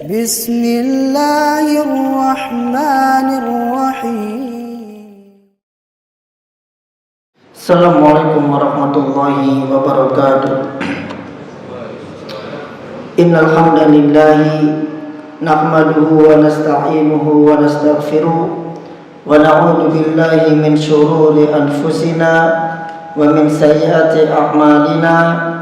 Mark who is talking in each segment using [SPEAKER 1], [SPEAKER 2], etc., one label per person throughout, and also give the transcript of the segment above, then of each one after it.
[SPEAKER 1] Bismillahirrahmanirrahim.
[SPEAKER 2] Assalamualaikum warahmatullahi wabarakatuh. Innal hamdalillahi nahmaduhu wa nasta'inuhu wa nastaghfiruh wa na'udzu billahi min shururi anfusina wa min sayyiati a'malina.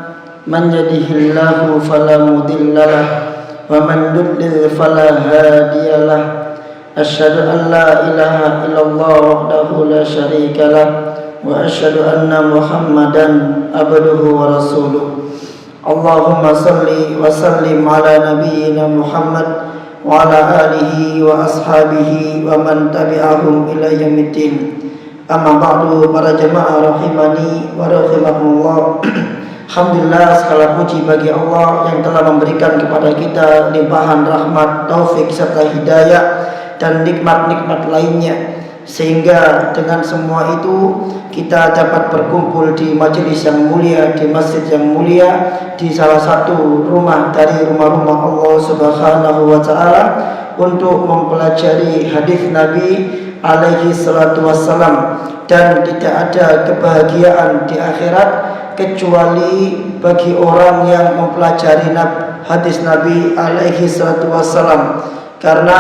[SPEAKER 2] Man yahdihillahu fala mudhillalah wa man yudlil fala hadiyalah. Asyhadu an la ilaha illallah wahdahu la syarikalah wa asyhadu anna Muhammadan abduhu wa rasuluh. Allahumma salli wa sallim ala nabiyyina Muhammad wa ala alihi wa ashabihi wa man tabi'ahum ila yaumiddin. Amma ba'du, para jemaah rahimani wa rahimakumullah. Alhamdulillah, segala puji bagi Allah yang telah memberikan kepada kita limpahan rahmat, taufik serta hidayah dan nikmat-nikmat lainnya, sehingga dengan semua itu kita dapat berkumpul di majelis yang mulia, di masjid yang mulia, di salah satu rumah dari rumah-rumah Allah Subhanahu wa taala untuk mempelajari hadis Nabi alaihi salatu wassalam. Dan tidak ada kebahagiaan di akhirat kecuali bagi orang yang mempelajari hadis Nabi alaihi salatu wassalam, karena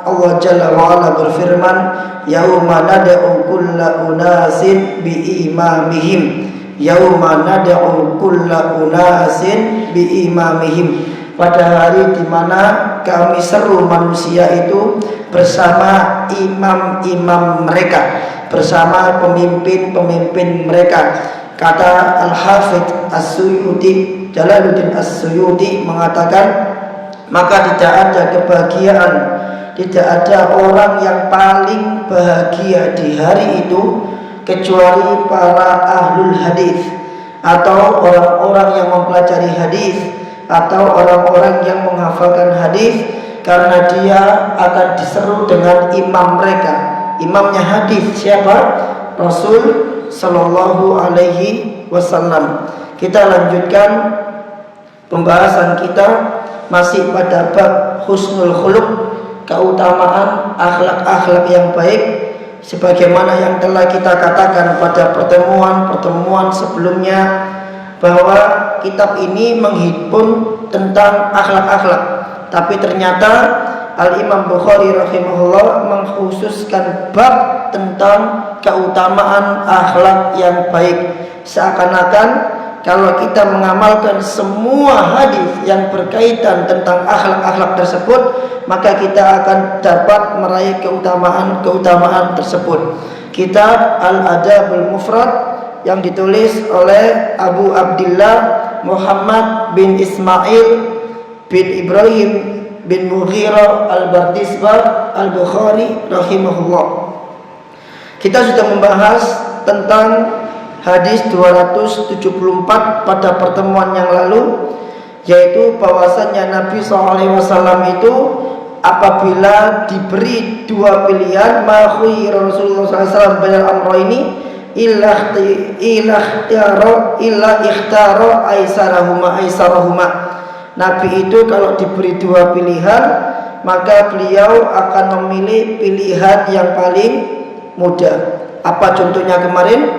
[SPEAKER 2] Allah Jalla wa'ala berfirman, yauma nad'u kulla unasin biimamihim. Yauma nad'u kulla unasin biimamihim. Pada hari di mana kami seru manusia itu bersama imam-imam mereka, bersama pemimpin-pemimpin mereka. Kata Al-Hafidh As-Suyuti, Jalaluddin As-Suyuti mengatakan, maka tidak ada kebahagiaan, tidak ada orang yang paling bahagia di hari itu kecuali para ahlul hadis, atau orang-orang yang mempelajari hadis, atau orang-orang yang menghafalkan hadis, karena dia akan diseru dengan imam mereka. Imamnya hadis siapa? Rasul Sallallahu Alaihi Wasallam. Kita lanjutkan pembahasan kita masih pada bab husnul khuluq, keutamaan akhlak-akhlak yang baik, sebagaimana yang telah kita katakan pada pertemuan-pertemuan sebelumnya, bahwa kitab ini menghimpun tentang akhlak-akhlak, tapi ternyata Al-Imam Bukhari rahimahullah mengkhususkan bab tentang keutamaan akhlak yang baik. Seakan-akan kalau kita mengamalkan semua hadis yang berkaitan tentang akhlak-akhlak tersebut, maka kita akan dapat meraih keutamaan-keutamaan tersebut. Kitab Al-Adabul Mufrad yang ditulis oleh Abu Abdillah Muhammad bin Ismail bin Ibrahim bin Mughirah Al-Bardizbah Al-Bukhari rahimahullah. Kita sudah membahas tentang hadis 274 pada pertemuan yang lalu, yaitu bahwasannya Nabi SAW itu apabila diberi dua pilihan, ma khuyira Rasulullah SAW bainal amrayni illa ikhtara aisarahuma. Nabi itu kalau diberi dua pilihan, maka beliau akan memilih pilihan yang paling mudah. Apa contohnya kemarin?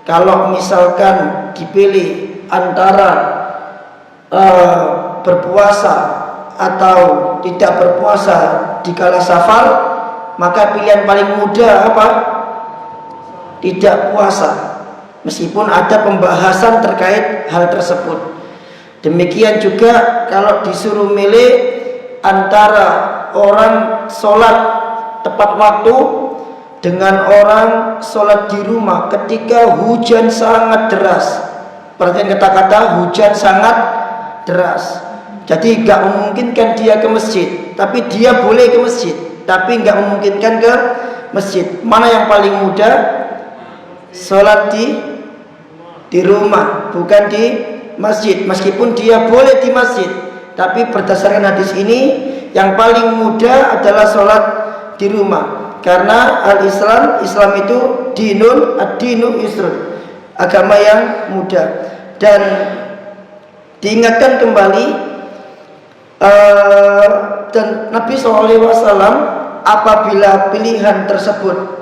[SPEAKER 2] Kalau misalkan dipilih antara berpuasa atau tidak berpuasa di kala safar, maka pilihan paling mudah apa? Tidak puasa, meskipun ada pembahasan terkait hal tersebut. Demikian juga kalau disuruh milih antara orang sholat tepat waktu dengan orang sholat di rumah ketika hujan sangat deras. Perhatikan kata-kata hujan sangat deras. Jadi gak memungkinkan dia ke masjid, tapi dia boleh ke masjid, tapi gak memungkinkan ke masjid. Mana yang paling mudah? Sholat di rumah, bukan di masjid. Meskipun dia boleh di masjid, tapi berdasarkan hadis ini yang paling mudah adalah sholat di rumah. Karena Islam itu dinun, ad-dinu yusrun, agama yang mudah. Dan diingatkan kembali Dan Nabi SAW apabila pilihan tersebut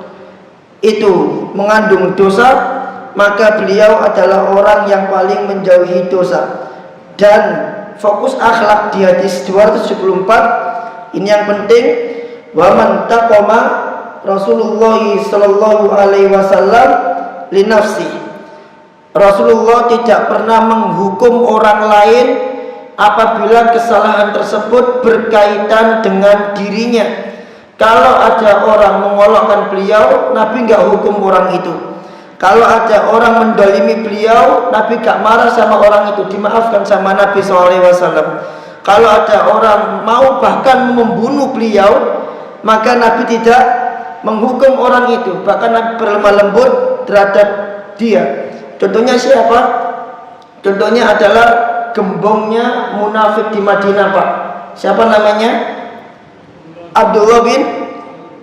[SPEAKER 2] itu mengandung dosa, maka beliau adalah orang yang paling menjauhi dosa. Dan fokus akhlak di hadis 274 ini yang penting, wa man taqama Rasulullah sallallahu alaihi wasallam li nafsi. Rasulullah tidak pernah menghukum orang lain apabila kesalahan tersebut berkaitan dengan dirinya. Kalau ada orang mengolokkan beliau, Nabi enggak hukum orang itu. Kalau ada orang mendolimi beliau, Nabi gak marah sama orang itu, dimaafkan sama Nabi SAW. Kalau ada orang mau bahkan membunuh beliau, maka Nabi tidak menghukum orang itu, bahkan Nabi berlemah lembut terhadap dia. Contohnya siapa? Contohnya adalah gembongnya munafik di Madinah, Pak. Siapa namanya? Abdullah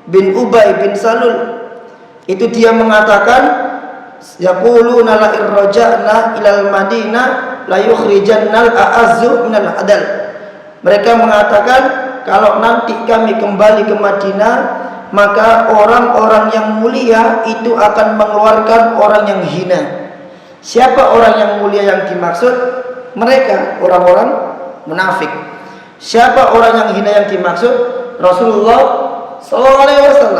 [SPEAKER 2] bin Ubay bin Salul. Itu dia mengatakan, yaquluna la irja'na ilal Madinah la yukhrijannal a'azzu minal adal. Mereka mengatakan kalau nanti kami kembali ke Madinah, maka orang-orang yang mulia itu akan mengeluarkan orang yang hina. Siapa orang yang mulia yang dimaksud? Mereka orang-orang munafik. Siapa orang yang hina yang dimaksud? Rasulullah SAW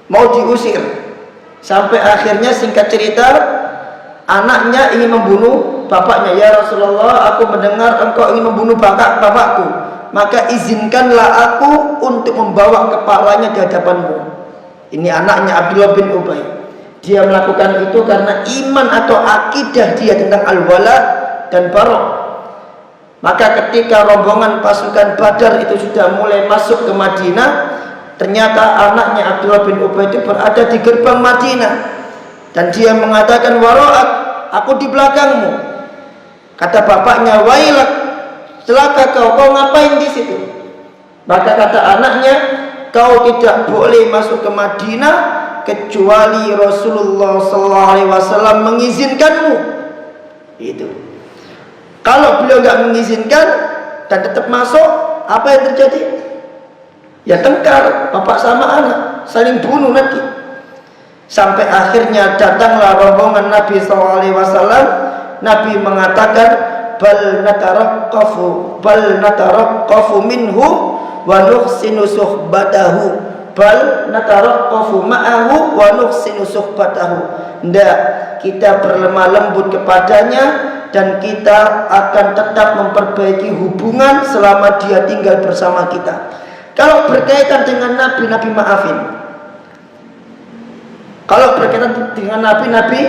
[SPEAKER 2] mau diusir, sampai akhirnya singkat cerita anaknya ingin membunuh bapaknya. Ya Rasulullah, aku mendengar engkau ingin membunuh bapakku, maka izinkanlah aku untuk membawa kepalanya di hadapanmu. Ini anaknya Abdullah bin Ubay. Dia melakukan itu karena iman atau akidah dia tentang al-wala dan bara. Maka ketika rombongan pasukan Badar itu sudah mulai masuk ke Madinah, ternyata anaknya Abdullah bin Ubay itu berada di gerbang Madinah, dan dia mengatakan, waro'ak, aku di belakangmu. Kata bapaknya, wailak, celaka kau ngapain di situ? Maka kata anaknya, kau tidak boleh masuk ke Madinah kecuali Rasulullah SAW mengizinkanmu. Itu. Kalau beliau nggak mengizinkan dan tetap masuk, apa yang terjadi? Ya tengkar, bapak sama anak saling bunuh nanti. Sampai akhirnya datanglah rombongan Nabi SAW. Nabi mengatakan, bal nataraqqafu minhu wa nuhsinu suhbatahu. Bal nataraqqafu ma'ahu wa nuhsinu suhbatahu. Ndak, kita berlemah lembut kepadanya dan kita akan tetap memperbaiki hubungan selama dia tinggal bersama kita. Kalau berkaitan dengan Nabi, Nabi maafin. Kalau berkaitan dengan Nabi, Nabi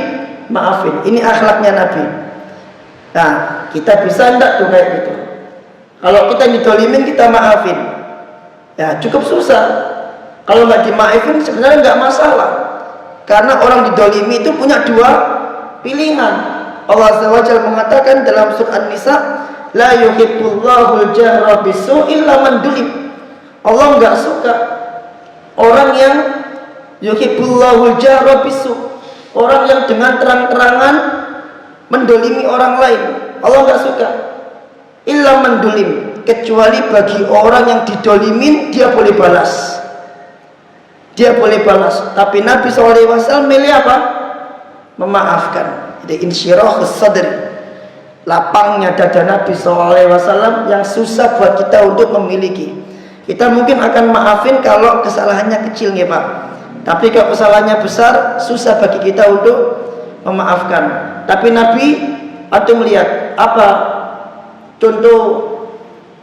[SPEAKER 2] maafin. Ini akhlaknya Nabi. Nah, kita bisa enggak tuh kayak gitu? Kalau kita didolimin, kita maafin. Ya, cukup susah. Kalau nggak dimaafin, sebenarnya nggak masalah. Karena orang didolimi itu punya dua pilihan. Allah SWT mengatakan dalam surah An-Nisa, la yuhibbullahu al-jahra bisu'i illa man dulim. Allah enggak suka orang yang yuhibbullahu al-jahra bisu', orang yang dengan terang-terangan mendolimi orang lain. Allah enggak suka. Illa man dulim, kecuali bagi orang yang didolimin dia boleh balas. Dia boleh balas. Tapi Nabi SAW milih apa? Memaafkan. Jadi insyirah sadri, lapangnya dada Nabi SAW yang susah buat kita untuk memiliki. Kita mungkin akan maafin kalau kesalahannya kecil ya Pak, tapi kalau kesalahannya besar susah bagi kita untuk memaafkan. Tapi Nabi, atau melihat apa contoh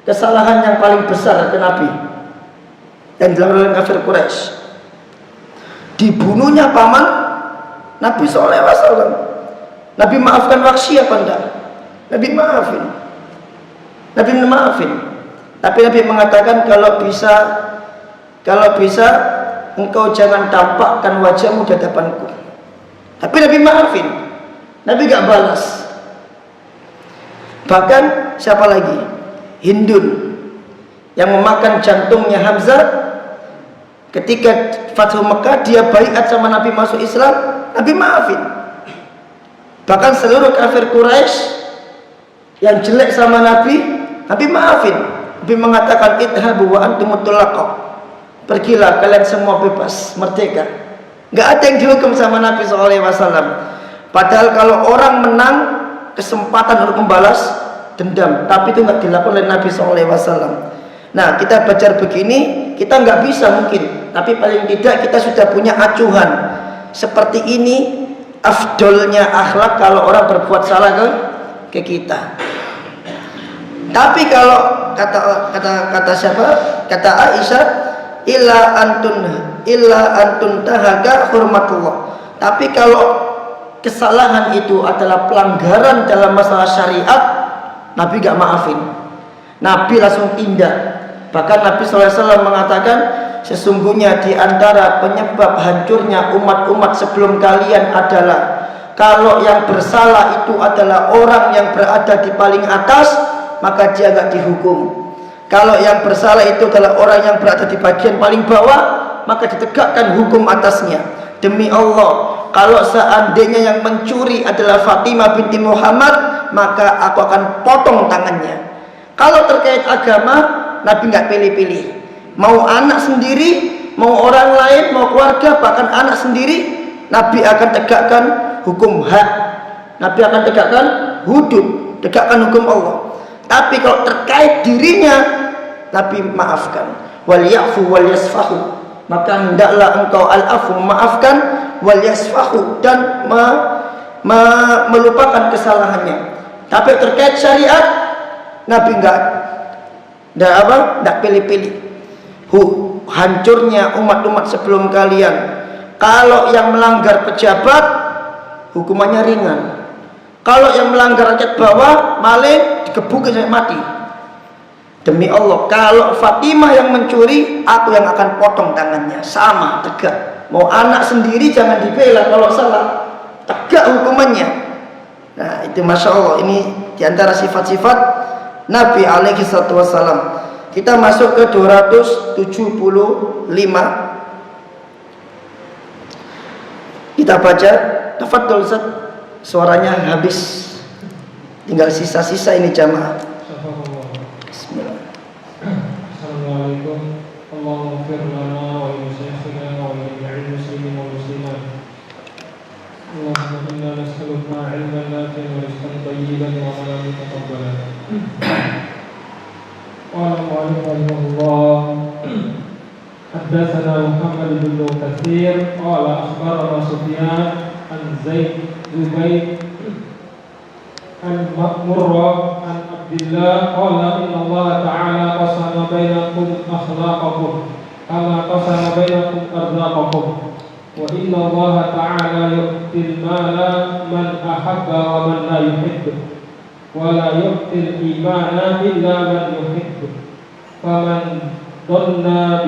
[SPEAKER 2] kesalahan yang paling besar ke Nabi yang dilakukan oleh kafir Quraisy? Dibunuhnya paman Nabi SAW. Nabi maafkan Wahsy apa enggak? Nabi maafin. Nabi maafin. Tapi Nabi mengatakan kalau bisa engkau jangan tampakkan wajahmu di hadapanku. Tapi Nabi maafin. Nabi enggak balas. Bahkan siapa lagi? Hindun yang memakan jantungnya Hamzah ketika Fathu Mekah, dia baiat sama Nabi masuk Islam, Nabi maafin. Bahkan seluruh kafir Quraisy yang jelek sama Nabi, Nabi maafin. Nabi mengatakan idhabu wa antum mutlaqa. Pergilah kalian semua bebas, merdeka. Nggak ada yang dihukum sama Nabi SAW. Padahal kalau orang menang, kesempatan untuk membalas dendam, tapi itu nggak dilakukan oleh Nabi SAW. Nah, kita belajar begini, kita nggak bisa mungkin, tapi paling tidak kita sudah punya acuan. Seperti ini afdolnya akhlak kalau orang berbuat salah ke kita. Tapi kalau kata siapa? Kata Aisyah, illa antun tahaga hormatullah. Tapi kalau kesalahan itu adalah pelanggaran dalam masalah syariat, Nabi gak maafin. Nabi langsung tindak. Bahkan Nabi SAW mengatakan, sesungguhnya di antara penyebab hancurnya umat-umat sebelum kalian adalah kalau yang bersalah itu adalah orang yang berada di paling atas, maka dia gak dihukum. Kalau yang bersalah itu adalah orang yang berada di bagian paling bawah, maka ditegakkan hukum atasnya. Demi Allah, kalau seandainya yang mencuri adalah Fatimah binti Muhammad, maka aku akan potong tangannya. Kalau terkait agama, Nabi nggak pilih-pilih. Mau anak sendiri, mau orang lain, mau keluarga, bahkan anak sendiri, Nabi akan tegakkan hukum hak. Nabi akan tegakkan hudud, tegakkan hukum Allah. Tapi kalau terkait dirinya, Nabi maafkan. Wal ya'fu wal yasfahu. Maka hendaklah engkau al-afu, memaafkan, wal yasfahu, dan melupakan kesalahannya. Tapi terkait syariat, Nabi enggak pilih-pilih. Hancurnya umat-umat sebelum kalian, kalau yang melanggar pejabat hukumannya ringan. Kalau yang melanggar rakyat bawah, maling, digebukin sampai mati. Demi Allah, kalau Fatimah yang mencuri, aku yang akan potong tangannya. Sama, tegak. Mau anak sendiri jangan dibela kalau salah, tegak hukumannya. Nah, itu Masya Allah. Ini diantara sifat-sifat Nabi SAW. Kita masuk ke 275. Kita baca. Tafadhol Ustaz. Suaranya habis, tinggal sisa-sisa ini jamaah. Bismillah.
[SPEAKER 1] Assalamualaikum. Allahumma ighfir lana wa li shaykhina wa li jami'il muslimin wal muslimat. Allahumma inna nas'aluka 'ilman nafi'an wa rizqan thayyiban wa 'amalan mutaqabbalan. Qala al-mu'allif rahimahullah, haddatsana Muhammad bin Katsir qala akhbarana Sufyan an Zaid Zubair an Murrah an Abdullah qala inna Allah ta'ala qasama bainakum akhlaqakum kama qasama bainakum arzaqakum wa inna Allah ta'ala yu'til mala man ahabba wa man la yuhibbu wa la yu'til imana illa man yuhibbu faman dhanna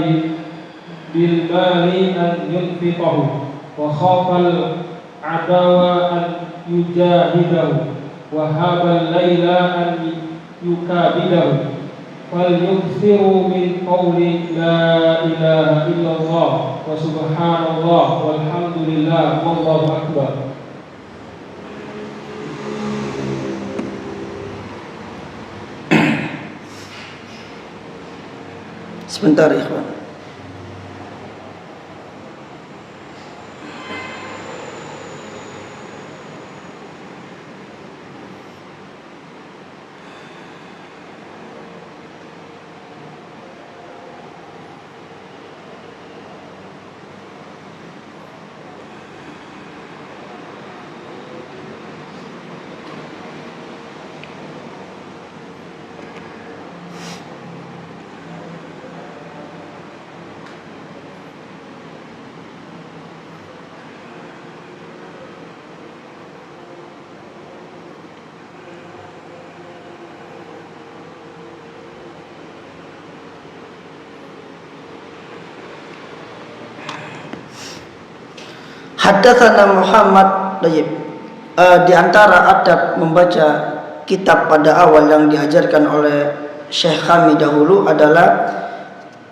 [SPEAKER 1] bil mali an yunfiqahu wa khafal adawa an yujahidahu wa habal layla an yukabidahu fal yukthiru min qawli la ilaha illallah wa subhanallah walhamdulillah wallahu akbar.
[SPEAKER 2] Sebentar ikhwan. Haddatsana Muhammad. Di antara adab membaca kitab pada awal yang diajarkan oleh Syekh kami dahulu adalah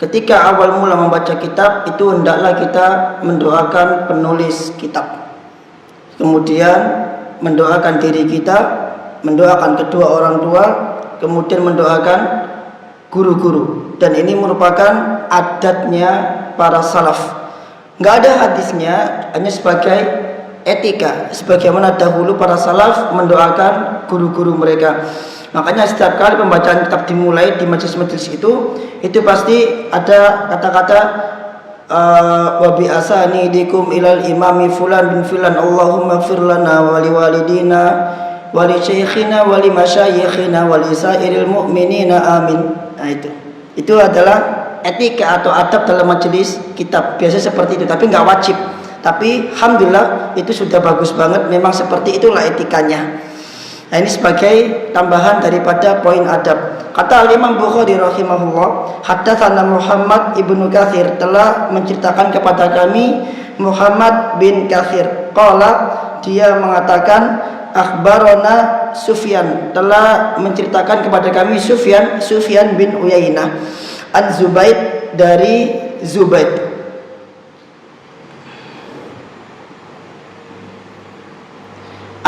[SPEAKER 2] ketika awal mula membaca kitab itu hendaklah kita mendoakan penulis kitab, kemudian mendoakan diri kita, mendoakan kedua orang tua, kemudian mendoakan guru-guru, dan ini merupakan adatnya para salaf. Nggak ada hadisnya, hanya sebagai etika, sebagaimana dahulu para salaf mendoakan guru-guru mereka. Makanya setiap kali pembacaan kitab dimulai di majelis-majelis itu pasti ada kata-kata wa bi asanidikum ilal imami fulan bin fulan Allahumma ighfir lana wa li walidina wa li syekhina wa li masyayikhina wa li sairil mu'minina amin. Nah, itu adalah etika atau adab dalam majelis kitab. Biasa seperti itu, tapi nggak wajib. Tapi alhamdulillah itu sudah bagus banget, memang seperti itulah etikanya. Nah, ini sebagai tambahan daripada poin adab. Kata Al-Imam Bukhari rahimahullah, haddatsana Muhammad ibnu Katsir, telah menceritakan kepada kami Muhammad bin Katsir. Qala, dia mengatakan akhbarana Sufyan, telah menceritakan kepada kami Sufyan bin Uyainah an Zubaid, dari Zubaid.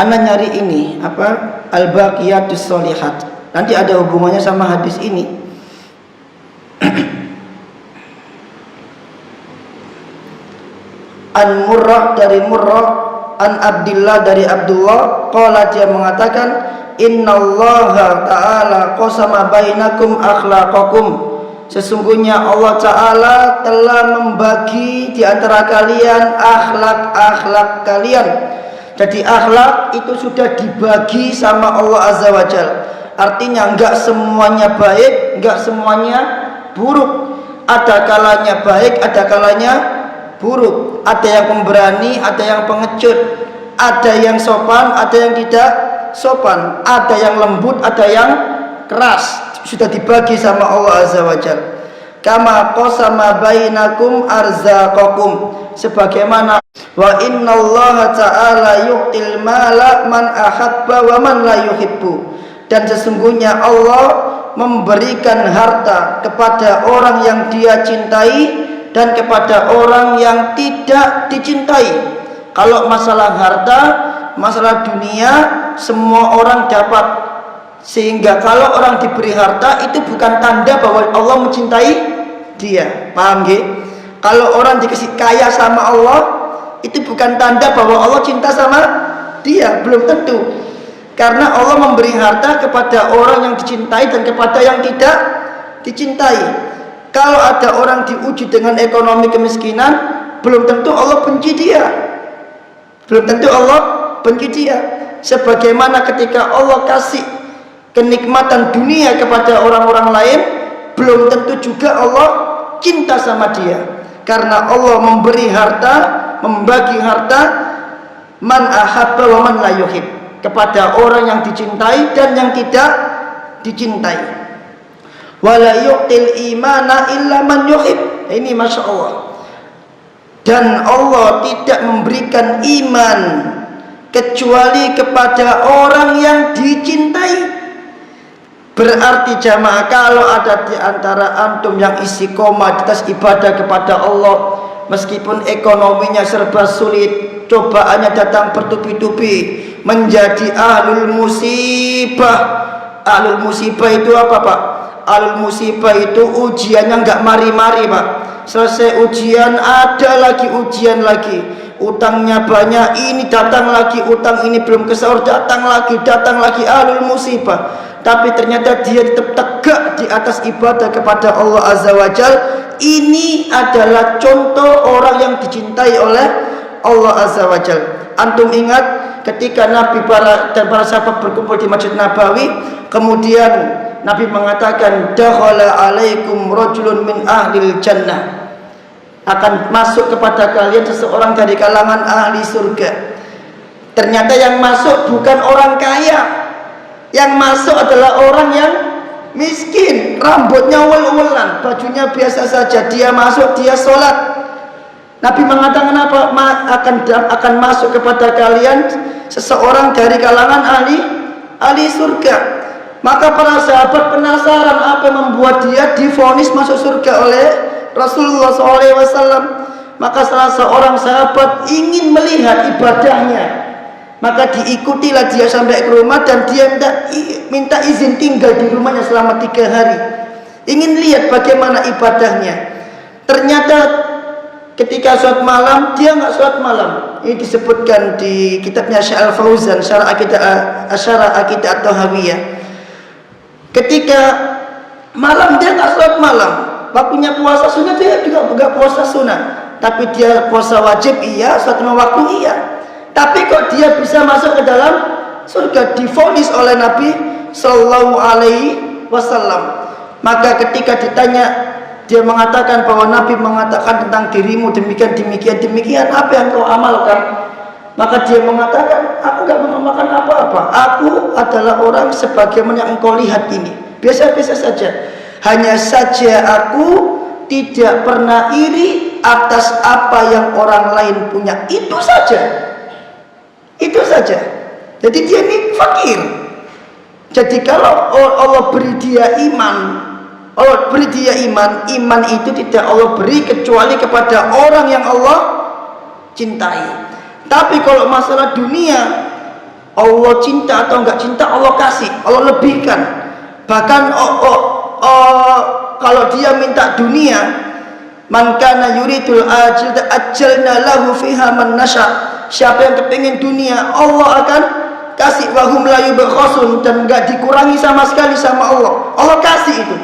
[SPEAKER 2] Ana nyari ini apa, al-baqiyatus sholihat, nanti ada hubungannya sama hadis ini. An Murrah, dari Murrah, an Abdillah, dari Abdullah, qala, dia mengatakan innallaha ta'ala qasama bainakum akhlaqakum, sesungguhnya Allah Ta'ala telah membagi di antara kalian akhlak kalian. Jadi akhlak itu sudah dibagi sama Allah Azza wa Jalla. Artinya enggak semuanya baik, enggak semuanya buruk. Ada kalanya baik, ada kalanya buruk. Ada yang pemberani, ada yang pengecut. Ada yang sopan, ada yang tidak sopan. Ada yang lembut, ada yang keras. Sudah dibagi sama Allah Azza wa Jalla. Kama qasama bainakum arzaqakum, sebagaimana wa innallaha ta'ala yu'til mala man ahabba wa man la yuhibbu, dan sesungguhnya Allah memberikan harta kepada orang yang dia cintai dan kepada orang yang tidak dicintai. Kalau masalah harta, masalah dunia, semua orang dapat. Sehingga kalau orang diberi harta itu bukan tanda bahwa Allah mencintai dia. Paham nggih? Kalau orang dikasih kaya sama Allah, itu bukan tanda bahwa Allah cinta sama dia, belum tentu. Karena Allah memberi harta kepada orang yang dicintai dan kepada yang tidak dicintai. Kalau ada orang diuji dengan ekonomi kemiskinan, belum tentu Allah benci dia. Belum tentu Allah benci dia. Sebagaimana ketika Allah kasih kenikmatan dunia kepada orang-orang lain, belum tentu juga Allah cinta sama dia. Karena Allah memberi harta, membagi harta man ahabba wa man la yuhib, kepada orang yang dicintai dan yang tidak dicintai. Wala yu'til imana illa man yuhib. Ini Masya Allah. Dan Allah tidak memberikan iman kecuali kepada orang yang dicintai. Berarti jamaah, kalau ada di antara antum yang istiqomah di atas ibadah kepada Allah, meskipun ekonominya serba sulit, cobaannya datang bertubi-tubi, menjadi ahlul musibah. Ahlul musibah itu apa, Pak? Ahlul musibah itu ujiannya nggak mari-mari, Pak. Selesai ujian ada lagi ujian lagi, utangnya banyak, ini datang lagi, utang ini belum kesaur, datang lagi. Ahlul musibah. Tapi ternyata dia tetap tegak di atas ibadah kepada Allah Azza wa Jal. Ini adalah contoh orang yang dicintai oleh Allah Azza wa Jal. Antum ingat ketika Nabi dan para sahabat berkumpul di Masjid Nabawi, kemudian Nabi mengatakan, dakhala alaikum rajulun min ahlil jannah, akan masuk kepada kalian seseorang dari kalangan ahli surga. Ternyata yang masuk bukan orang kaya, yang masuk adalah orang yang miskin, rambutnya uwel-uwelan, bajunya biasa saja. Dia masuk, dia sholat. Nabi mengatakan apa? Akan masuk kepada kalian seseorang dari kalangan ahli surga. Maka para sahabat penasaran apa yang membuat dia divonis masuk surga oleh Rasulullah SAW. Maka salah seorang sahabat ingin melihat ibadahnya. Maka diikutilah dia sampai ke rumah dan dia minta izin tinggal di rumahnya selama 3 hari. Ingin lihat bagaimana ibadahnya. Ternyata ketika sholat malam dia nggak sholat malam. Ini disebutkan di kitabnya Syekh Al-Fauzan Syarah Aqidah At-Tahawiyah. Ketika malam dia nggak sholat malam. Waktunya puasa sunnah dia juga nggak puasa sunnah. Tapi dia puasa wajib iya, sholat lima waktu iya. Tapi kok dia bisa masuk ke dalam surga, divonis oleh Nabi Sallallahu Alaihi Wasallam. Maka ketika ditanya, dia mengatakan bahwa Nabi mengatakan tentang dirimu demikian, apa yang kau amalkan? Maka dia mengatakan, aku gak mengamalkan apa-apa. Aku adalah orang sebagaimana yang engkau lihat ini, biasa-biasa saja. Hanya saja aku tidak pernah iri atas apa yang orang lain punya. Itu saja. Jadi dia ini fakir. Jadi kalau Allah beri dia iman, iman itu tidak Allah beri kecuali kepada orang yang Allah cintai. Tapi kalau masalah dunia, Allah cinta atau enggak cinta, Allah kasih, Allah lebihkan. Bahkan kalau dia minta dunia, man kana yuridul ajalna lahu fiha man nasha. Siapa yang kepingin dunia, Allah akan kasih. Wahum la yubkhasun, dan enggak dikurangi sama sekali sama Allah. Allah kasih itu.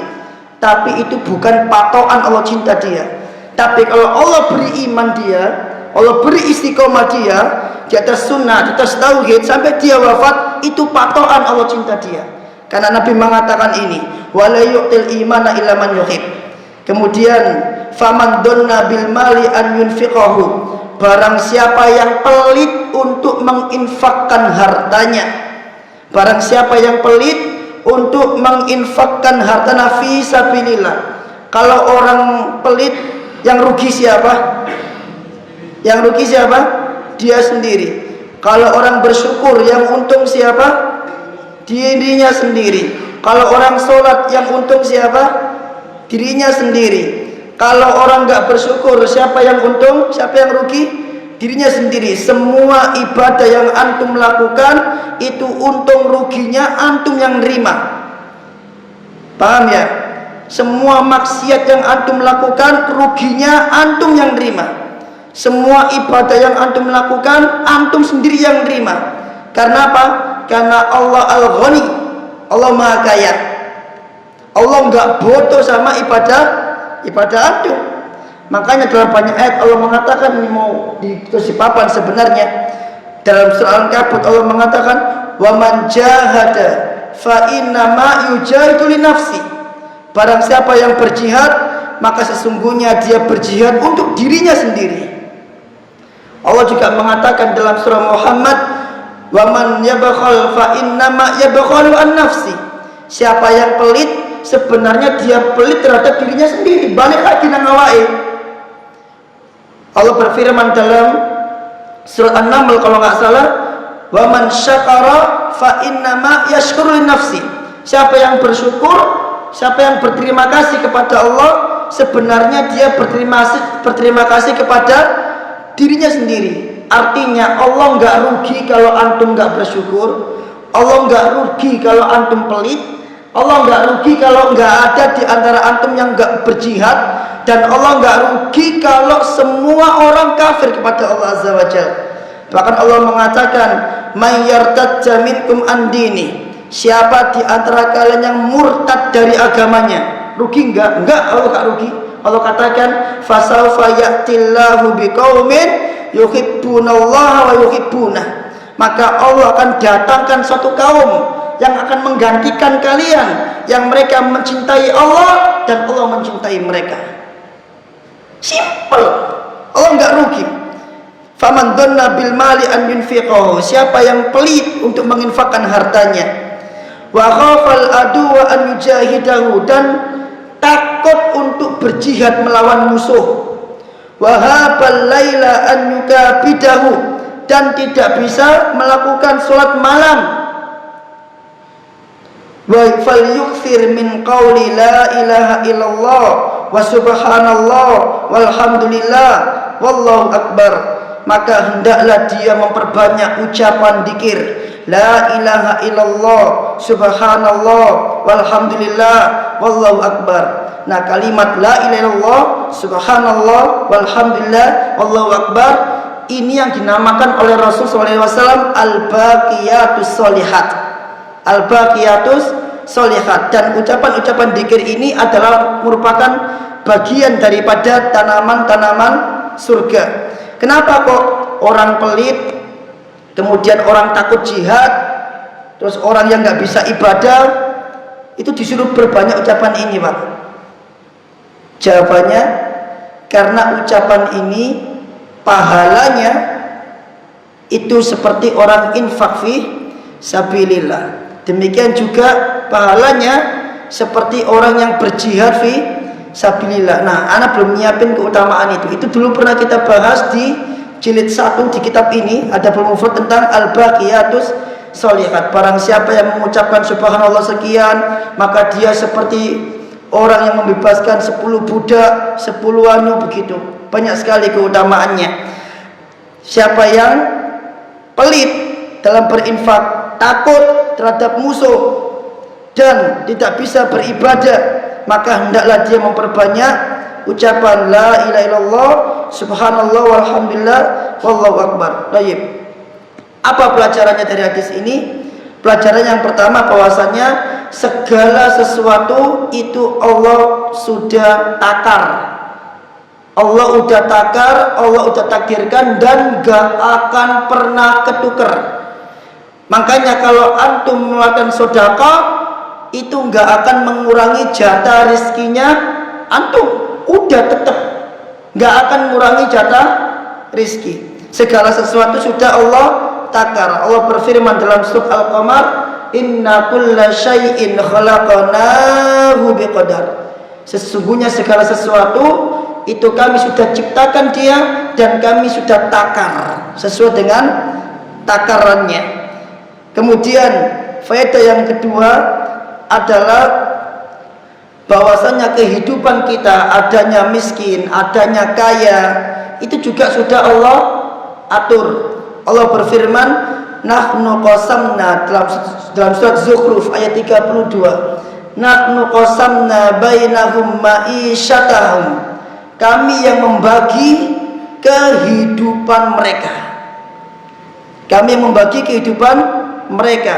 [SPEAKER 2] Tapi itu bukan patokan Allah cinta dia. Tapi kalau Allah beri iman dia, Allah beri istiqomah dia di atas sunnah, di atas tauhid sampai dia wafat, itu patokan Allah cinta dia. Karena Nabi mengatakan ini, wala yu'til imana illa man yuhib. Kemudian faman donna bil mali an yunfiqahu. Barang siapa yang pelit untuk menginfakkan hartanya, barang siapa yang pelit untuk menginfakkan hartanya fi sabilillah. Kalau orang pelit, yang rugi siapa? Yang rugi siapa? Dia sendiri. Kalau orang bersyukur, yang untung siapa? Dirinya sendiri. Kalau orang sholat, yang untung siapa? Dirinya sendiri. Kalau orang nggak bersyukur, siapa yang untung? Siapa yang rugi? Dirinya sendiri. Semua ibadah yang antum lakukan itu untung ruginya antum yang nerima. Paham ya? Semua maksiat yang antum lakukan ruginya antum yang nerima. Semua ibadah yang antum lakukan antum sendiri yang nerima. Karena apa? Karena Allah Al-Ghani, Allah Maha Kaya. Allah nggak butuh sama ibadah antum. Makanya dalam banyak ayat Allah mengatakan, ini mau ditulis di papan sebenarnya, dalam surah Al-Ankabut Allah mengatakan, wa man jahada fa inna ma yujahidu li nafsi. Barang siapa yang berjihad, maka sesungguhnya dia berjihad untuk dirinya sendiri. Allah juga mengatakan dalam surah Muhammad, wa man yabkhal fa inna ma yabkhalu an nafsi. Siapa yang pelit, sebenarnya dia pelit terhadap dirinya sendiri. Balik lagi nang awake. Allah berfirman dalam surat An-Naml kalau nggak salah, wa man syakara fa innama yashkuru li nafsi. Siapa yang bersyukur, siapa yang berterima kasih kepada Allah, sebenarnya dia berterima kasih kepada dirinya sendiri. Artinya Allah nggak rugi kalau antum nggak bersyukur, Allah nggak rugi kalau antum pelit, Allah nggak rugi kalau nggak ada di antara antum yang nggak berjihad, dan Allah nggak rugi kalau semua orang kafir kepada Allah Azza wa Jalla. Bahkan Allah mengatakan, may yartadda minkum an dini. Siapa di antara kalian yang murtad dari agamanya, rugi enggak? Enggak, Allah enggak rugi. Allah katakan, fasawfa ya'tillahu biqaumin yuhibbunallaha wa yuhibbunah. Maka Allah akan datangkan suatu kaum yang akan menggantikan kalian, yang mereka mencintai Allah dan Allah mencintai mereka. Simple. Allah enggak rugi. Faman dhanna bil mali an yunfiqahu. Siapa yang pelit untuk menginfakkan hartanya, wa khafal aduwa an yujahidahu, dan takut untuk berjihad melawan musuh, wa habal laila an yukabidahu, dan tidak bisa melakukan sholat malam, wa falyukthir min qawli la ilaha illallah wa subhanallah walhamdulillah wallahu akbar. maka hendaklah dia memperbanyak ucapan dzikir la ilaha illallah subhanallah walhamdulillah wallahu akbar. Nah, kalimat la ilaha illallah subhanallah walhamdulillah wallahu akbar ini yang dinamakan oleh Rasul SAW al-baqiyatus sholihat. Al-baqiyatus sholihat. Dan ucapan-ucapan dzikir ini adalah merupakan bagian daripada tanaman-tanaman surga. Kenapa kok orang pelit, kemudian orang takut jihad, terus orang yang nggak bisa ibadah itu disuruh berbanyak ucapan ini, Pak? Jawabannya karena ucapan ini pahalanya itu seperti orang infak fi sabilillah. Demikian juga pahalanya seperti orang yang berjihad fi sabilillah. Nah, ana belum nyiapin keutamaan itu. Itu dulu pernah kita bahas di jilid 1 di kitab ini, ada pemufrad tentang al-baqiyatus sholihat. Barang siapa yang mengucapkan subhanallah sekian, maka dia seperti orang yang membebaskan 10 budak, 10 anu begitu. Banyak sekali keutamaannya. Siapa yang pelit dalam berinfak, takut terhadap musuh dan tidak bisa beribadah, maka hendaklah dia memperbanyak ucapan la ilaha illallah subhanallah walhamdulillah wallahu akbar. Baik. Apa pelajarannya dari hadis ini? Pelajaran yang pertama bahwasanya segala sesuatu itu Allah sudah takar. Allah udah takar, Allah udah takdirkan dan gak akan pernah ketuker. Makanya kalau antum melakukan sedekah itu gak akan mengurangi jatah rezekinya antum. Udah tetap gak akan mengurangi jatah rezeki. Segala sesuatu sudah Allah takar. Allah berfirman dalam surat Al-Qamar, inna kulla syai'in khalaqnahu biqadar. Sesungguhnya segala sesuatu itu kami sudah ciptakan dia dan kami sudah takar sesuai dengan takarannya. Kemudian faedah yang kedua adalah bahwasanya kehidupan kita, adanya miskin, adanya kaya, itu juga sudah Allah atur. Allah berfirman, nahnu qasamna dalam surat Zukhruf ayat 32. Nahnu qasamna bainahum ma'isyatahum. Kami yang membagi kehidupan mereka. Kami yang membagi kehidupan mereka.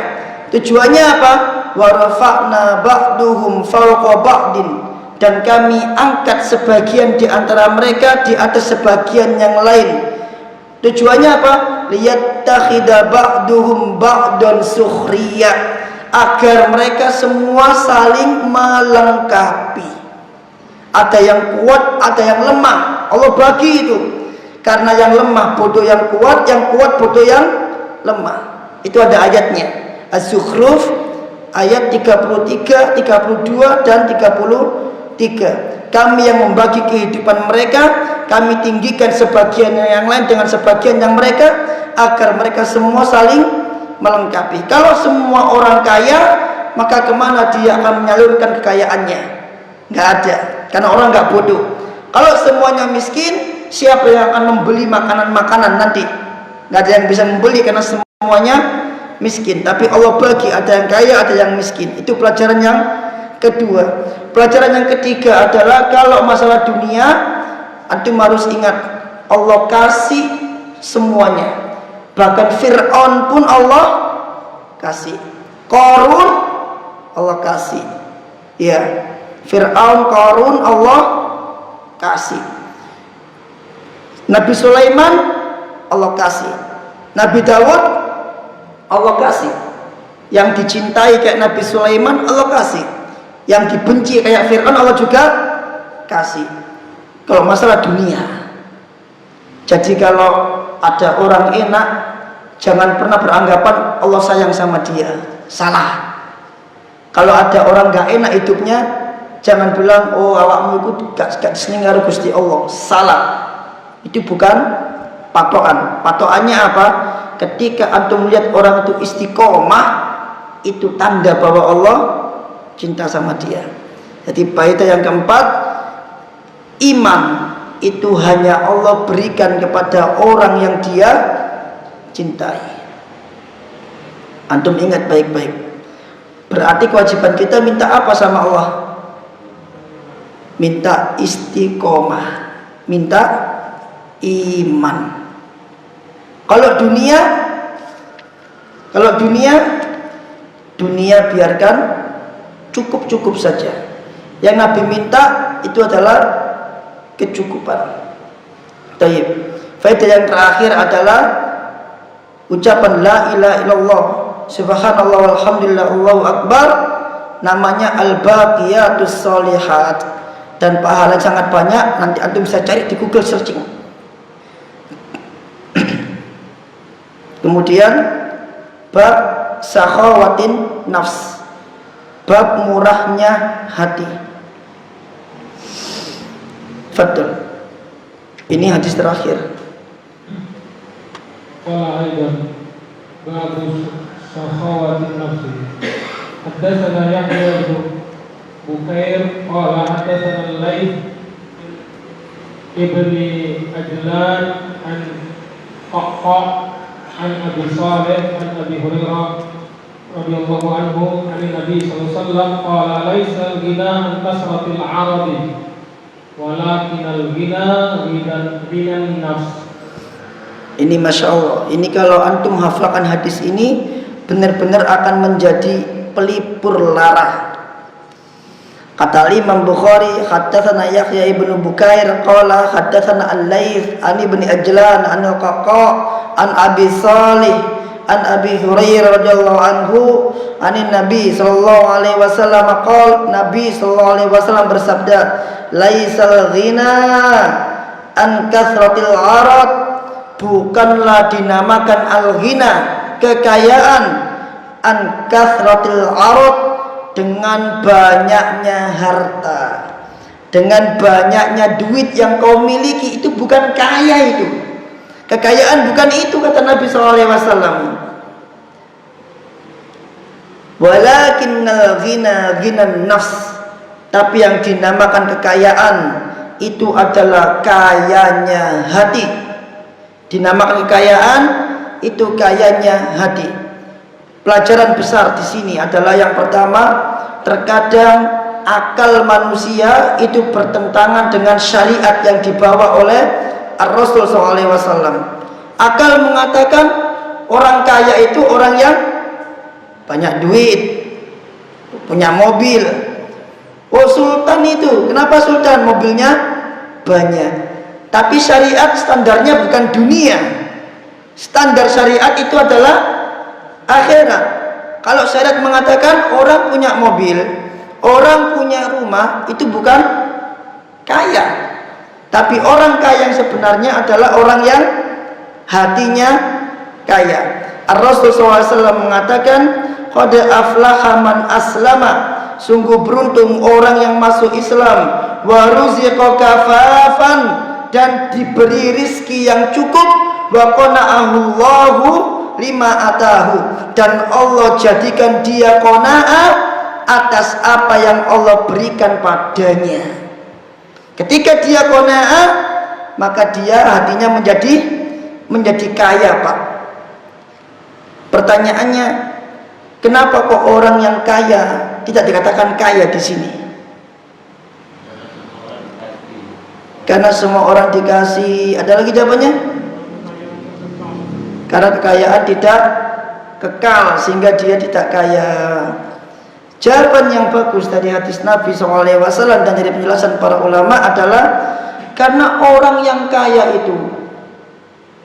[SPEAKER 2] Tujuannya apa? Wa rafa'na ba'duhum fawqa ba'din. Dan kami angkat sebagian di antara mereka di atas sebagian yang lain. Tujuannya apa? Liyattakhidha ba'duhum ba'dan sukhriyah. Agar mereka semua saling melengkapi. Ada yang kuat, ada yang lemah. Allah bagi itu. Karena yang lemah bodoh yang kuat bodoh yang lemah. Itu ada ayatnya. Az-Zukhruf ayat 33, 32 dan 33. Kami yang membagi kehidupan mereka, kami tinggikan sebagian yang lain dengan sebagian yang mereka agar mereka semua saling melengkapi. Kalau semua orang kaya, maka kemana dia akan menyalurkan kekayaannya? Nggak ada, karena orang nggak bodoh. Kalau semuanya miskin, siapa yang akan membeli makanan-makanan nanti? Nggak ada yang bisa membeli karena semuanya miskin. Tapi Allah bagi, ada yang kaya, ada yang miskin. Itu pelajaran yang kedua. Pelajaran yang ketiga adalah kalau masalah dunia, antum harus ingat Allah kasih semuanya. Bahkan Fir'aun pun Allah kasih. Qarun Allah kasih. Ya, Fir'aun, Qarun Allah kasih. Nabi Sulaiman Allah kasih. Nabi Dawud Allah kasih. Yang dicintai kayak Nabi Sulaiman Allah kasih. Yang dibenci kayak Fir'aun Allah juga kasih. Kalau masalah dunia, jadi kalau ada orang enak, jangan pernah beranggapan Allah sayang sama dia. Salah. Kalau ada orang gak enak hidupnya, jangan bilang oh awakmu itu gak disenengi karo Gusti Allah. Salah. Itu bukan patokan. Patokannya apa? Ketika antum melihat orang itu istiqomah, itu tanda bahwa Allah cinta sama dia. Jadi faedah yang keempat, iman itu hanya Allah berikan kepada orang yang dia cintai. Antum ingat baik-baik. Berarti kewajiban kita minta apa sama Allah? Minta istiqomah, minta iman. Kalau dunia biarkan cukup-cukup saja. Yang Nabi minta itu adalah kecukupan. Taib. Faedah yang terakhir adalah ucapan la ilaha illallah, subhanallah walhamdulillah Allahu akbar, namanya al-baqiyatus sholihat, dan pahala sangat banyak. Nanti antum bisa cari di Google searching. Kemudian bab sakhawatin nafs, bab murahnya hati. Fadl. Ini hadis terakhir.
[SPEAKER 1] Qala aidan babu sakhawatin nafsi. Haddatsana Yahya bin Bukair qala haddatsana Al-Laits ibni Ajlan an Qaqqa an Abi Salih an Abi Hurairah radhiyallahu anhu an Nabi sallallahu alaihi wasallam qala laisa al-ghina an kasratil 'arabi walakin al-ghina ghinan nafs.
[SPEAKER 2] Ini Masya Allah. Ini kalau antum hafalkan hadis ini, benar-benar akan menjadi pelipur lara. Kata Imam Bukhari, haddatsana Yahya ibnu Bukair qala haddatsana Al-Laits an ibni Ajlan an Qaqqa an Abi Salih an Abi Hurairah radhiyallahu anhu anin Nabi sallallahu alaihi wasallam qala, Nabi sallallahu alaihi wasallam bersabda, laisal ghina an kasratil 'arad, bukanlah dinamakan al-ghina kekayaan, an kasratil 'arad, dengan banyaknya harta, dengan banyaknya duit yang kau miliki, itu bukan kaya. Itu kekayaan bukan itu, kata Nabi SAW. Walakinnal ghina ghinan nafs, tapi yang dinamakan kekayaan itu adalah kayanya hati. Dinamakan kekayaan itu kayanya hati. Pelajaran besar di sini adalah yang pertama, terkadang akal manusia itu bertentangan dengan syariat yang dibawa oleh Ar-Rasul SAW. Akal mengatakan orang kaya itu orang yang banyak duit, punya mobil. Oh, sultan itu, kenapa sultan? Mobilnya banyak. Tapi syariat standarnya bukan dunia. Standar syariat itu adalah akhirat. Kalau syariat mengatakan orang punya mobil, orang punya rumah, itu bukan kaya. Tapi orang kaya yang sebenarnya adalah orang yang hatinya kaya. Ar-Rasul SAW mengatakan, qad aflaha man aslama, sungguh beruntung orang yang masuk Islam, wa ruziqa kafafan, dan diberi rizki yang cukup, wa qana'ahu Allahu lima atahu, dan Allah jadikan dia qanaah atas apa yang Allah berikan padanya. Ketika dia qanaah, maka dia hatinya menjadi kaya, Pak. Pertanyaannya, kenapa kok orang yang kaya tidak dikatakan kaya di sini? Karena semua orang dikasih. Ada lagi jawabannya? Karena kekayaan tidak kekal, sehingga dia tidak kaya. Jawaban yang bagus dari hadis Nabi SAW dan dari penjelasan para ulama adalah karena orang yang kaya itu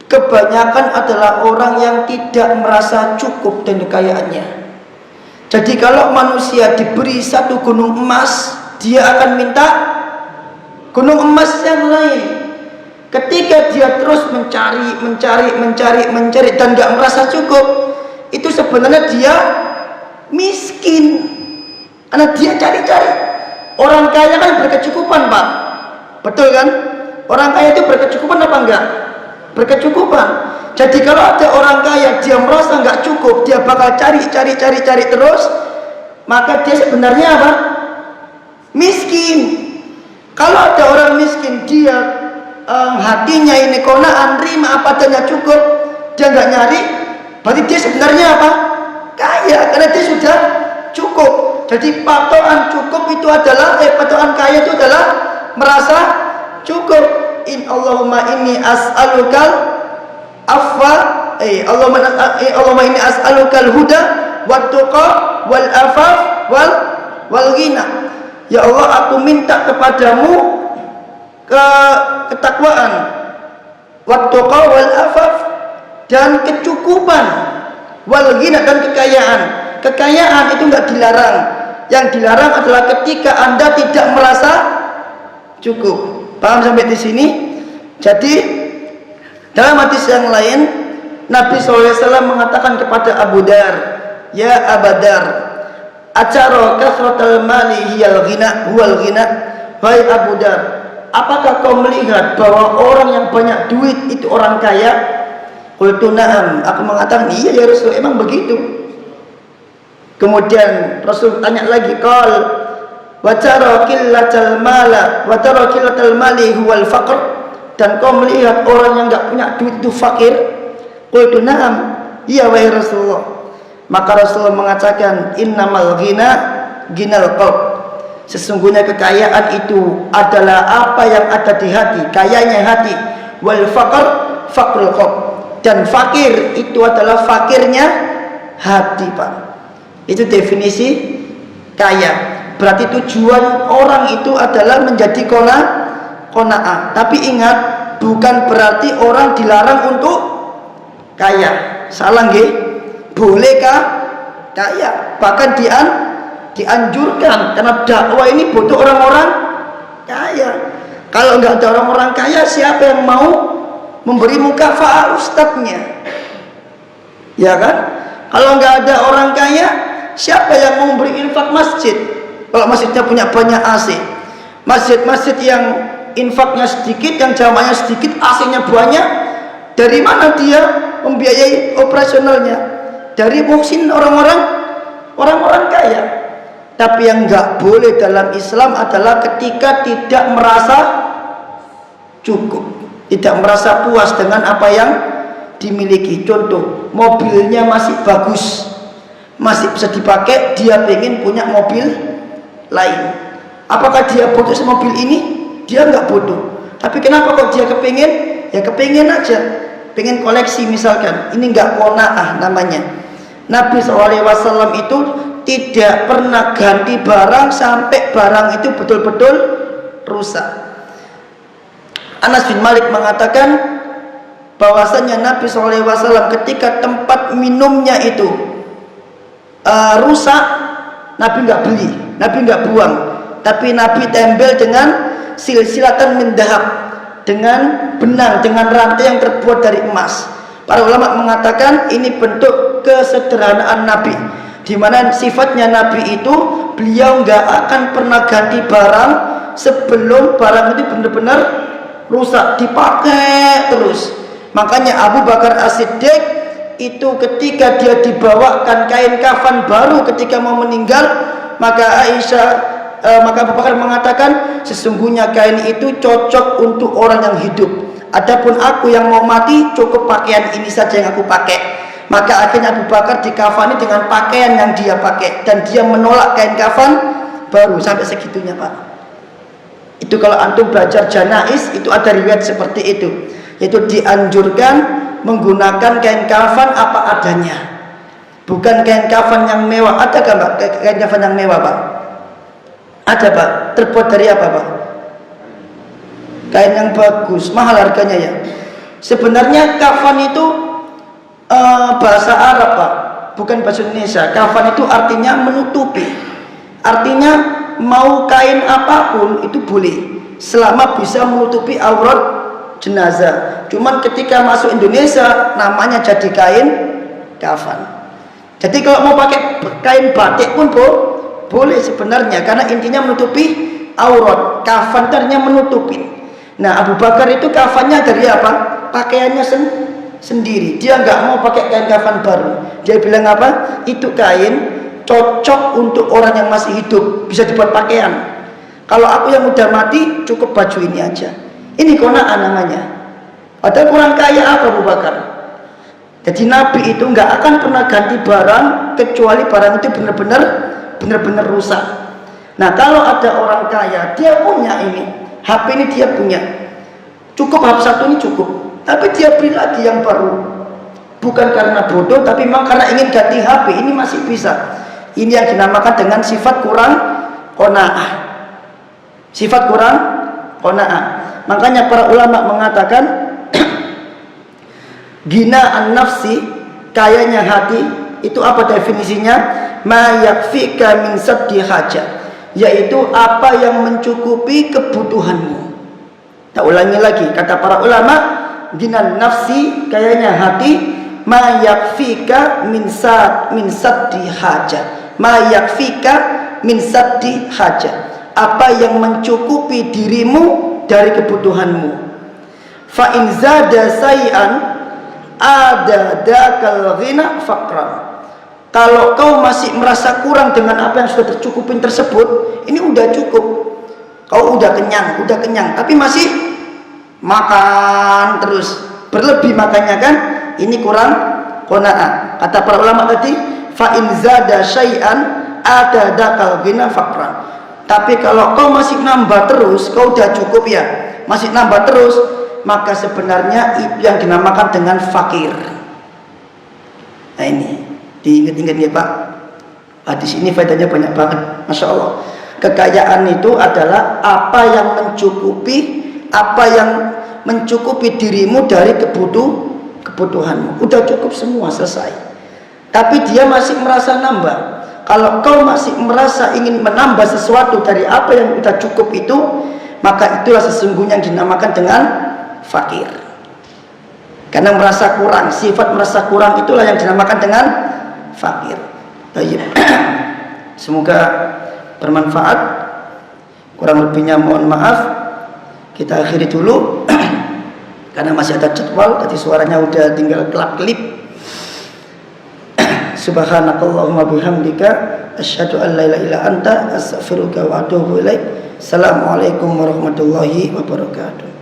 [SPEAKER 2] kebanyakan adalah orang yang tidak merasa cukup dengan kekayaannya. Jadi kalau manusia diberi satu gunung emas, dia akan minta gunung emas yang lain. Ketika dia terus mencari dan gak merasa cukup, itu sebenarnya dia miskin, karena dia cari-cari. Orang kaya kan berkecukupan, Pak, betul kan? Orang kaya itu berkecukupan apa enggak? Berkecukupan. Jadi kalau ada orang kaya dia merasa nggak cukup, dia bakal cari terus, maka dia sebenarnya apa? Miskin. Kalau ada orang miskin, dia hatinya ini kona'an, rima apa adanya, cukup, dia nggak nyari, berarti dia sebenarnya apa? Kaya, karena dia sudah cukup. Jadi patokan cukup itu adalah patokan kaya itu adalah merasa cukup. Allahumma inni as'alukal afwa, Allahumma inni as'alukal huda wat tuqa wal afaf wal ghina. Ya Allah, aku minta kepadamu ketakwaan, wat tuqa wal afaf, dan kecukupan, wal ghina, dan kekayaan. Kekayaan itu enggak dilarang. Yang dilarang adalah ketika Anda tidak merasa cukup. Paham sampai di sini? Jadi dalam hadis yang lain Nabi SAW mengatakan kepada Abu Dar, ya Abu Dar, acara kasratal mali hiyal ghina huwal ghina. Wahai Abu Dar, apakah kau melihat bahwa orang yang banyak duit itu orang kaya? Qultu na'am, aku mengatakan iya ya Rasul, emang begitu. Kemudian Rasul tanya lagi, qal wa tara qillatal mali huwal faqr, dan kau melihat orang yang enggak punya duit itu fakir? Qultu na'am, iya wahai Rasulullah. Maka Rasulullah mengatakan, innamal ghina ghinal qalb, sesungguhnya kekayaan itu adalah apa yang ada di hati, kayanya hati. Wal faqr faqrul qalb, dan fakir itu adalah fakirnya hati, Pak. Itu definisi kaya. Berarti tujuan orang itu adalah menjadi qanaah. Tapi ingat, bukan berarti orang dilarang untuk kaya. Salah nggih? Bolehkah kaya? Bahkan dianjurkan, karena dakwah ini butuh orang-orang kaya. Kalau nggak ada orang-orang kaya, siapa yang mau memberi mukafa'ah ustadznya? Ya kan? Kalau nggak ada orang kaya, siapa yang mau memberi infak masjid? Kalau masjidnya punya banyak AC, masjid-masjid yang infaknya sedikit, yang jamaahnya sedikit, AC-nya banyak, dari mana dia membiayai operasionalnya? Dari muhsin, orang-orang kaya. Tapi yang nggak boleh dalam Islam adalah ketika tidak merasa cukup, tidak merasa puas dengan apa yang dimiliki. Contoh, mobilnya masih bagus, masih bisa dipakai, dia pengen punya mobil lain. Apakah dia butuh mobil ini? Dia nggak butuh. Tapi kenapa kok dia kepengen? Ya kepengen aja, pengen koleksi misalkan. Ini nggak qanaah namanya. Nabi SAW itu tidak pernah ganti barang sampai barang itu betul-betul rusak. Anas bin Malik mengatakan bahwasanya Nabi SAW ketika tempat minumnya itu rusak, Nabi nggak beli, Nabi nggak buang, tapi Nabi tempel dengan silsilatan min dhahab, dengan benang, dengan rantai yang terbuat dari emas. Para ulama mengatakan ini bentuk kesederhanaan Nabi, di mana sifatnya Nabi itu beliau nggak akan pernah ganti barang sebelum barang itu benar-benar rusak, dipakai terus. Makanya Abu Bakar As-Siddiq itu ketika dia dibawakan kain kafan baru ketika mau meninggal, maka Abu Bakar mengatakan, sesungguhnya kain itu cocok untuk orang yang hidup. Adapun aku yang mau mati, cukup pakaian ini saja yang aku pakai. Maka akhirnya Abu Bakar dikafani dengan pakaian yang dia pakai, dan dia menolak kain kafan baru. Sampai segitunya, Pak. Itu kalau antum belajar janais, itu ada riwayat seperti itu, yaitu dianjurkan menggunakan kain kafan apa adanya, bukan kain kafan yang mewah. Ada kan, Pak, kain kafan yang mewah, Pak? Ada, Pak. Terbuat dari apa, Pak? Kain yang bagus, mahal harganya ya. Sebenarnya kafan itu bahasa Arab, Pak, bukan bahasa Indonesia. Kafan itu artinya menutupi. Artinya mau kain apapun itu boleh, selama bisa menutupi aurat jenazah. Cuman ketika masuk Indonesia namanya jadi kain kafan. Jadi kalau mau pakai kain batik pun boleh sebenarnya, karena intinya menutupi aurat. Kafan ternyata menutupi. Nah, Abu Bakar itu kafannya dari apa? Pakaiannya sendiri. Dia nggak mau pakai kain kafan baru. Dia bilang apa? Itu kain cocok untuk orang yang masih hidup, bisa dibuat pakaian. Kalau aku yang udah mati, cukup baju ini aja. Ini qanaah namanya. Padahal kurang kaya apa Abu Bakar? Jadi Nabi itu nggak akan pernah ganti barang kecuali barang itu benar-benar rusak. Nah, kalau ada orang kaya, dia punya ini, HP ini dia punya, cukup HP satu ini cukup, tapi dia beli lagi yang baru, bukan karena bodoh, tapi memang karena ingin ganti HP. Ini masih bisa. Ini yang dinamakan dengan sifat kurang qanaah. Sifat kurang qanaah. Makanya para ulama mengatakan gina an-nafsi, kayanya hati, itu apa definisinya? Ma yakfika min saddi hajat, yaitu apa yang mencukupi kebutuhanmu. Tak ulangi lagi, kata para ulama, gina nafsi, kayanya hati, ma yakfika min saddi hajat, ma yakfika min saddi hajat, apa yang mencukupi dirimu dari kebutuhanmu. Fa in zada say'an adadakal ghina faqran. Kalau kau masih merasa kurang dengan apa yang sudah tercukupin tersebut, ini udah cukup, kau udah kenyang, tapi masih makan terus, berlebih makannya kan, ini kurang qanaah. Kata para ulama tadi, fa in zada syai'an adadakal ghina faqran. Tapi kalau kau masih nambah terus, kau udah cukup ya, masih nambah terus, maka sebenarnya itu yang dinamakan dengan fakir. Nah ini diingat-ingat ya Pak, hadis ini faedahnya banyak banget, Masya Allah. Kekayaan itu adalah apa yang mencukupi dirimu dari kebutuhanmu. Udah cukup semua, selesai. Tapi dia masih merasa nambah. Kalau kau masih merasa ingin menambah sesuatu dari apa yang sudah cukup itu, maka itulah sesungguhnya yang dinamakan dengan fakir. Karena merasa kurang, sifat merasa kurang itulah yang dinamakan dengan fakir. Baik. Semoga bermanfaat. Kurang lebihnya mohon maaf. Kita akhiri dulu karena masih ada jadwal, tadi suaranya udah tinggal kelap-kelip. Subhanakallahumma bihamdika asyhadu an la ilaha illa anta astaghfiruka wa atubu ilaik. Assalamualaikum warahmatullahi wabarakatuh.